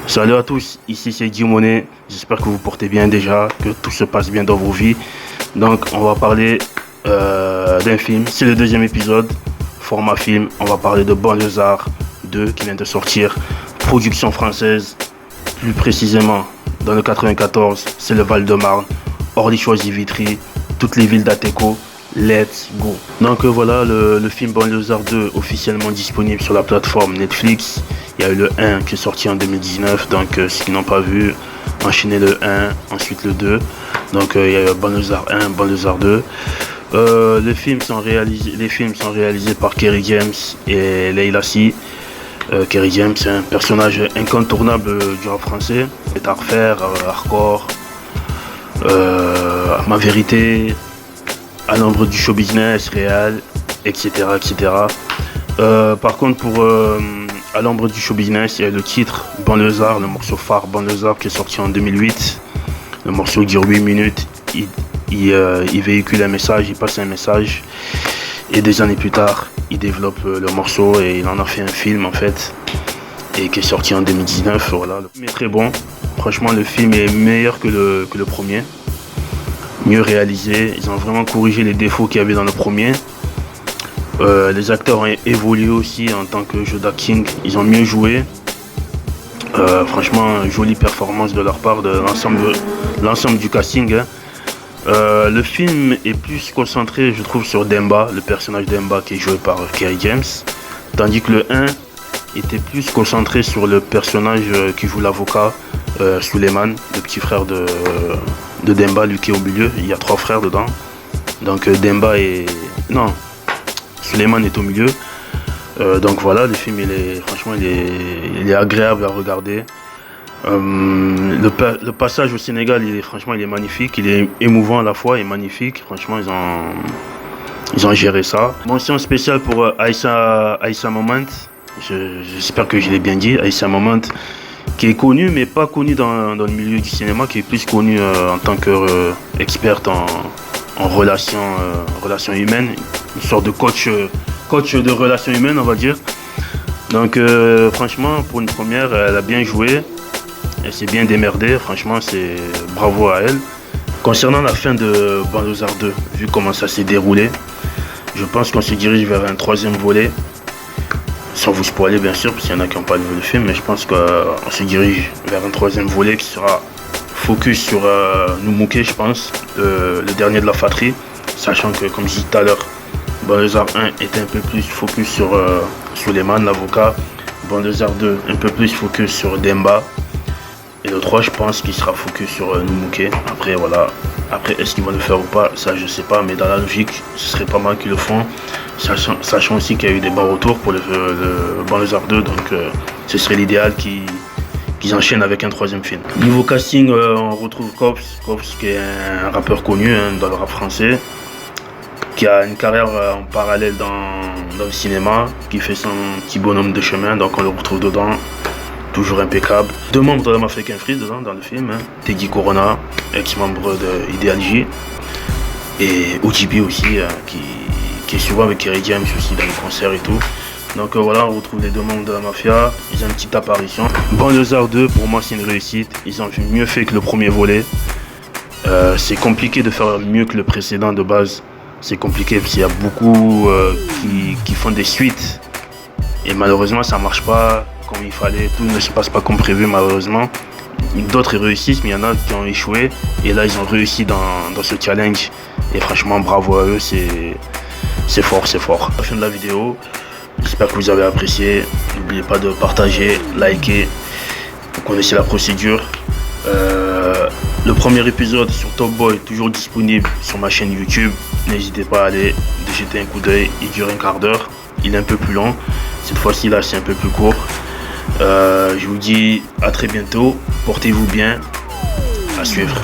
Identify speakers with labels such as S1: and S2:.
S1: Salut à tous, ici c'est Guy Monet. J'espère que vous portez bien déjà, que tout se passe bien dans vos vies. Donc on va parler d'un film, c'est le deuxième épisode, format film. On va parler de Banlieusards 2 qui vient de sortir, production française, plus précisément dans le 94, c'est le Val-de-Marne, Orly-Choisy-Vitry, toutes les villes d'Ateco. Let's go. Donc voilà le film Banlieusards 2 officiellement disponible sur la plateforme Netflix. Il y a eu le 1 qui est sorti en 2019, donc ceux qui n'ont pas vu, enchaînez le 1, ensuite le 2. Donc il y a eu Banlieusards 1, Banlieusards 2. Les films sont réalisés par Kerry James et Leila C. Kerry James, c'est un personnage incontournable du rap français. C'est à refaire, hardcore, ma vérité, à l'ombre du show business, réel, etc. etc. Par contre, pour à l'ombre du show business, il y a le titre Banlieusards, le morceau phare Banlieusards qui est sorti en 2008. Le morceau dure 8 minutes. Il véhicule un message, il passe un message. Et des années plus tard, il développe le morceau et il en a fait un film en fait. Et qui est sorti en 2019. Voilà. Le film est très bon. Franchement, le film est meilleur que le premier. Mieux réalisé. Ils ont vraiment corrigé les défauts qu'il y avait dans le premier. Les acteurs ont évolué aussi en tant que jeu d'acting, ils ont mieux joué. Franchement, jolie performance de leur part, de l'ensemble du casting. Hein. Le film est plus concentré, je trouve, sur Demba, le personnage Demba qui est joué par Kerry James. Tandis que le 1 était plus concentré sur le personnage qui joue l'avocat, Suleiman, le petit frère de Demba, lui qui est au milieu. Il y a 3 frères dedans. Donc Demba est... Non. Suleiman est au milieu, donc voilà, le film il est agréable à regarder. Le passage au Sénégal, il est magnifique, il est émouvant à la fois et magnifique. Franchement, ils ont géré ça. Mention spéciale pour Aïssa Moment. J'espère que je l'ai bien dit. Aïssa Moment, qui est connue mais pas connue dans le milieu du cinéma, qui est plus connue en tant qu'experte en relations humaines, une sorte de coach de relations humaines, on va dire. Donc franchement, pour une première, elle a bien joué, elle s'est bien démerdée, franchement c'est bravo à elle. Concernant la fin de Banlieusards 2, vu comment ça s'est déroulé, je pense qu'on se dirige vers un 3e volet, sans vous spoiler bien sûr, parce qu'il y en a qui n'ont pas vu le film, mais je pense qu'on se dirige vers un 3e volet qui sera focus sur Noumouké, je pense, le dernier de la fratrie, sachant que, comme je disais tout à l'heure, Banlieusards 1 était un peu plus focus sur Suleiman, l'avocat. Banlieusards 2, un peu plus focus sur Demba. Et le 3, je pense qu'il sera focus sur Noumouké. Après, voilà. Après, est-ce qu'ils vont le faire ou pas, ça, je sais pas. Mais dans la logique, ce serait pas mal qu'ils le font. Sachant aussi qu'il y a eu des bons retours pour le Banlieusards 2. Donc, ce serait l'idéal qu'ils enchaînent avec un 3e film. Niveau casting, on retrouve Kops qui est un rappeur connu dans le rap français, qui a une carrière en parallèle dans le cinéma, qui fait son petit bonhomme de chemin, donc on le retrouve dedans, toujours impeccable. 2 membres de la Mafricain Freeze dedans dans le film, Teddy Corona, ex-membre de Ideal J, et OGB aussi, qui est souvent avec Kerry James aussi dans les concerts et tout. Donc voilà, on retrouve les 2 membres de la mafia, ils ont une petite apparition. Banlieusards 2, pour moi c'est une réussite, ils ont mieux fait que le premier volet. C'est compliqué de faire mieux que le précédent de base, c'est compliqué parce qu'il y a beaucoup qui font des suites. Et malheureusement ça marche pas comme il fallait, tout ne se passe pas comme prévu malheureusement. D'autres réussissent, mais il y en a qui ont échoué. Et là ils ont réussi dans ce challenge. Et franchement bravo à eux, c'est fort, c'est fort. À la fin de la vidéo, j'espère que vous avez apprécié. N'oubliez pas de partager, liker. Vous connaissez la procédure. Le premier épisode sur Top Boy est toujours disponible sur ma chaîne YouTube. N'hésitez pas à aller jeter un coup d'œil. Il dure un quart d'heure. Il est un peu plus long. Cette fois-ci là, c'est un peu plus court. Je vous dis à très bientôt. Portez-vous bien. À suivre.